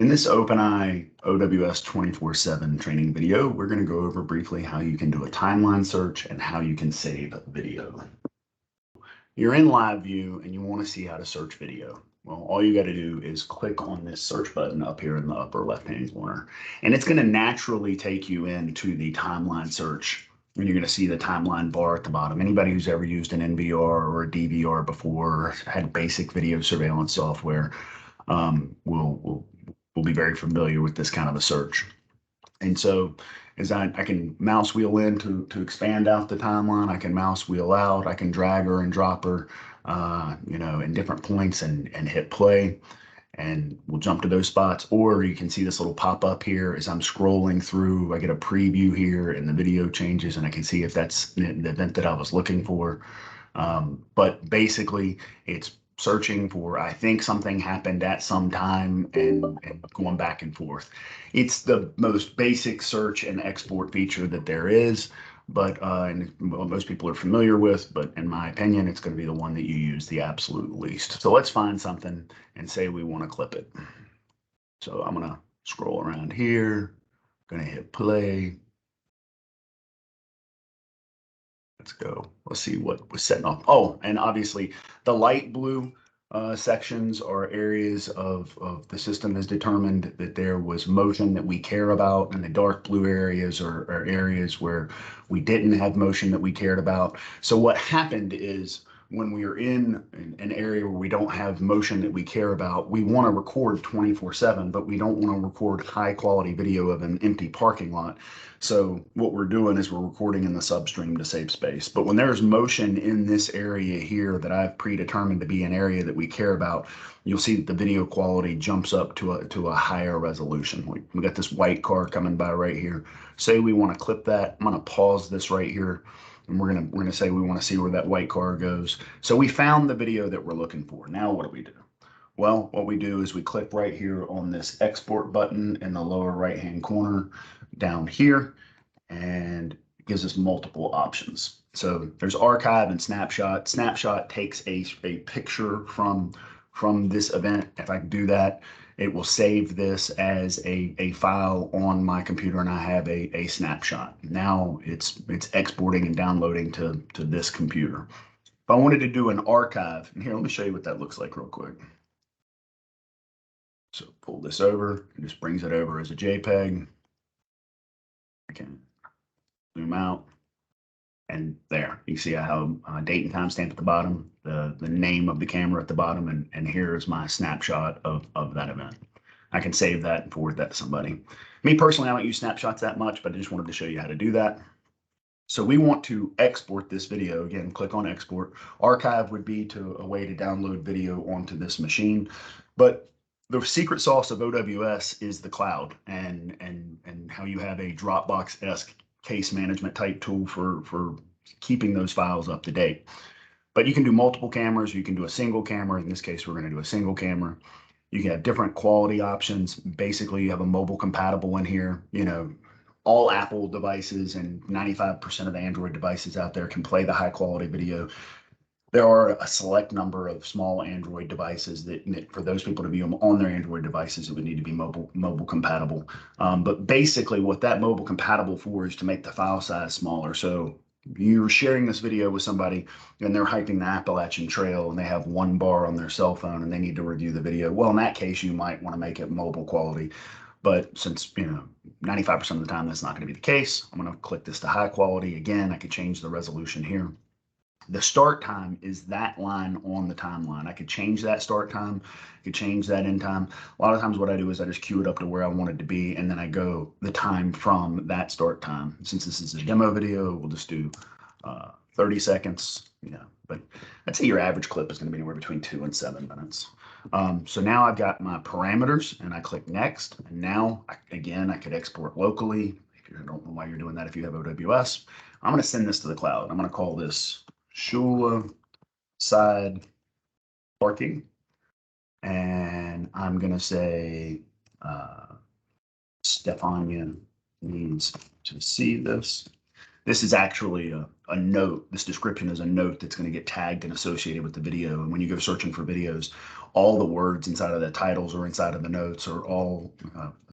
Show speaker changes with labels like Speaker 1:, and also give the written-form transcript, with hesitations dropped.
Speaker 1: In this OpenEye OWS 24/7 training video, we're going to go over briefly how you can do a timeline search and how you can save video. You're in live view and you want to see how to search video. Well, all you got to do is click on this search button up here in the upper left-hand corner, and it's going to naturally take you into the timeline search. And you're going to see the timeline bar at the bottom. Anybody who's ever used an NVR or a DVR before, had basic video surveillance software, will be very familiar with this kind of a search. And so as I can mouse wheel in to expand out the timeline, I can mouse wheel out, I can drag her and drop her, in different points and hit play. And we'll jump to those spots. Or you can see this little pop up here as I'm scrolling through. I get a preview here and the video changes and I can see if that's the event that I was looking for. But basically, it's searching for, I think something happened at some time and going back and forth. It's the most basic search and export feature that there is, but most people are familiar with, but in my opinion, it's going to be the one that you use the absolute least. So let's find something and say we want to clip it. So I'm going to scroll around here, going to hit play. Let's go. Let's see what was setting off. Oh, and obviously the light blue sections are areas of the system has determined that there was motion that we care about, and the dark blue areas are areas where we didn't have motion that we cared about. So what happened is when we are in an area where we don't have motion that we care about, we want to record 24/7, but we don't want to record high quality video of an empty parking lot. So what we're doing is we're recording in the substream to save space. But when there's motion in this area here that I've predetermined to be an area that we care about, you'll see that the video quality jumps up to a higher resolution. We got this white car coming by right here. Say we want to clip that. I'm going to pause this right here, and we're gonna say we want to see where that white car goes. So we found the video that we're looking for. Now what do we do? Well, what we do is we click right here on this export button in the lower right hand corner down here, and it gives us multiple options. So there's archive and snapshot. Snapshot takes a picture from this event. If I do that, it will save this as a file on my computer, and I have a snapshot. Now it's exporting and downloading to this computer. If I wanted to do an archive, and here, let me show you what that looks like real quick. So pull this over, it just brings it over as a JPEG. I can zoom out, and there you see I have date and timestamp at the bottom, the name of the camera at the bottom, and here is my snapshot of that event. I can save that and forward that to somebody. Me personally, I don't use snapshots that much, but I just wanted to show you how to do that. So we want to export this video. Again, click on export. Archive would be a way to download video onto this machine, but the secret sauce of OWS is the cloud and how you have a Dropbox-esque case management type tool for keeping those files up to date. But you can do multiple cameras. You can do a single camera. In this case, we're going to do a single camera. You can have different quality options. Basically, you have a mobile compatible in here. All Apple devices and 95% of the Android devices out there can play the high quality video. There are a select number of small Android devices that for those people to view them on their Android devices, it would need to be mobile compatible. But basically what that mobile compatible for is to make the file size smaller. So you're sharing this video with somebody and they're hiking the Appalachian Trail and they have one bar on their cell phone and they need to review the video. Well, in that case, you might want to make it mobile quality. But since 95% of the time that's not going to be the case, I'm going to click this to high quality. Again, I could change the resolution here. The start time is that line on the timeline. I could change that start time, I could change that end time. A lot of times what I do is I just queue it up to where I want it to be, and then I go the time from that start time. Since this is a demo video, we'll just do 30 seconds. But I'd say your average clip is going to be anywhere between 2 and 7 minutes. So now I've got my parameters, and I click next. And now, again, I could export locally. If you don't know why you're doing that, if you have OWS, I'm going to send this to the cloud. I'm going to call this Shula side parking, and I'm going to say Stefania needs to see this. This is actually a note. This description is a note that's going to get tagged and associated with the video. And when you go searching for videos, all the words inside of the titles or inside of the notes are all